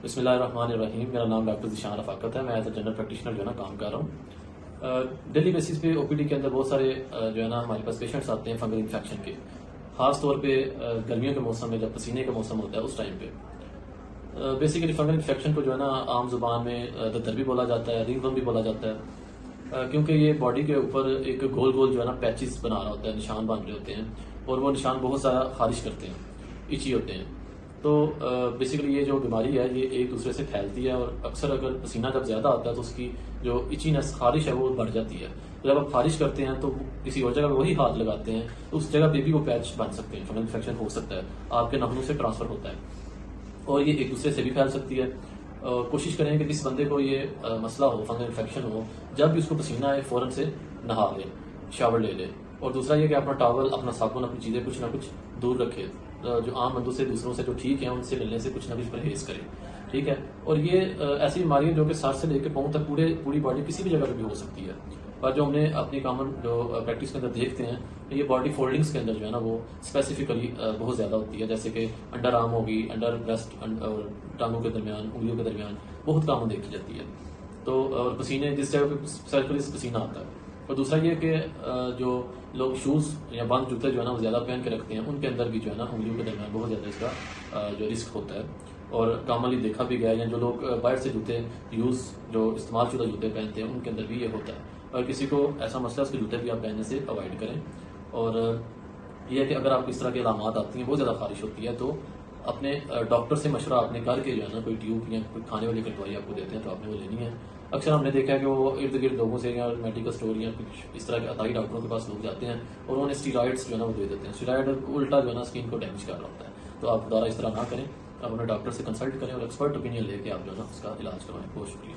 بسم اللہ الرحمن الرحیم. میرا نام ڈاکٹر ذیشان رفاقت ہے. میں ایز اے جنرل پریکٹیشنر جو ہے نا کام کر رہا ہوں. ڈیلی بیسس پہ او پی ڈی کے اندر بہت سارے جو ہے نا ہمارے پاس پیشنٹس آتے ہیں فنگل انفیکشن کے، خاص طور پہ گرمیوں کے موسم میں جب پسینے کا موسم ہوتا ہے اس ٹائم پہ. بیسیکلی فنگل انفیکشن کو جو ہے نا عام زبان میں ددر بھی بولا جاتا ہے، رنگ ورم بھی بولا جاتا ہے، کیونکہ یہ باڈی کے اوپر ایک گول گول جو ہے نا پیچز بنا رہا ہوتا ہے، نشان بن رہے ہوتے ہیں اور وہ نشان بہت زیادہ خارش کرتے ہیں، ایچی ہوتے ہیں. تو بیسیکلی یہ جو بیماری ہے یہ ایک دوسرے سے پھیلتی ہے اور اکثر اگر پسینہ جب زیادہ آتا ہے تو اس کی جو ایچینس خارش ہے وہ بڑھ جاتی ہے. جب آپ خارش کرتے ہیں تو کسی اور جگہ پہ وہی ہاتھ لگاتے ہیں تو اس جگہ پہ بھی وہ پیچ بن سکتے ہیں، فنگل انفیکشن ہو سکتا ہے، آپ کے نخنوں سے ٹرانسفر ہوتا ہے اور یہ ایک دوسرے سے بھی پھیل سکتی ہے. کوشش کریں کہ جس بندے کو یہ مسئلہ ہو، فنگل انفیکشن ہو، جب بھی اس کو پسینہ آئے فوراً سے نہا لے، شاور لے لے. اور دوسرا یہ کہ اپنا ٹاول، اپنا صابن، اپنی چیزیں کچھ نہ کچھ دور رکھے. جو عام بندوں سے، دوسروں سے جو ٹھیک ہیں ان سے ملنے سے کچھ نہ کچھ پرہیز کرے. ٹھیک ہے. اور یہ ایسی بیماری ہے جو کہ سر سے لے کے پاؤں تک پوری باڈی کسی بھی جگہ پہ بھی ہو سکتی ہے. پر جو ہم نے اپنی کامن جو پریکٹس کے اندر دیکھتے ہیں یہ باڈی فولڈنگس کے اندر جو ہے نا وہ اسپیسیفکلی بہت زیادہ ہوتی ہے، جیسے کہ انڈر آرم ہوگی، انڈر بریسٹ اور ٹانگوں کے درمیان، انگلیوں کے درمیان بہت کامن دیکھی جاتی ہے. تو اور پسینے جس جگہ پہ سرکلس پسینہ آتا ہے. اور دوسرا یہ کہ جو لوگ شوز یا بند جوتے جو ہے نا وہ زیادہ پہن کے رکھتے ہیں ان کے اندر بھی جو ہے نا انگلیوں کے درمیان بہت زیادہ اس کا جو رسک ہوتا ہے. اور کامنلی دیکھا بھی گیا ہے، یا جو لوگ باہر سے جوتے جو استعمال شدہ جوتے پہنتے ہیں ان کے اندر بھی یہ ہوتا ہے. اور کسی کو ایسا مسئلہ اس کے جوتے بھی آپ پہننے سے اوائڈ کریں. اور یہ ہے کہ اگر آپ کو اس طرح کے علامات آتی ہیں، بہت زیادہ خارش ہوتی ہے، تو اپنے ڈاکٹر سے مشورہ آپ نے کر کے جو ہے نا کوئی ٹیوب یا کوئی کھانے والی دوائی آپ کو دیتے ہیں تو آپ نے وہ لینی ہے. اکثر ہم نے دیکھا ہے کہ وہ ارد گرد لوگوں سے یا میڈیکل اسٹور یا کچھ اس طرح کے عطائی ڈاکٹروں کے پاس لوگ جاتے ہیں اور انہوں نے اسٹیرائڈس جو ہے نا وہ دے دیتے ہیں. اسٹیرائڈ الٹا جو ہے نا اسکن کو ڈیمیج کر رہا ہوتا ہے. تو آپ دوبارہ اس طرح نہ کریں، آپ اپنے ڈاکٹر سے کنسلٹ کریں اور ایکسپرٹ اوپینین لے کے آپ جو ہے نا اس کا علاج کروائیں. بہت شکریہ.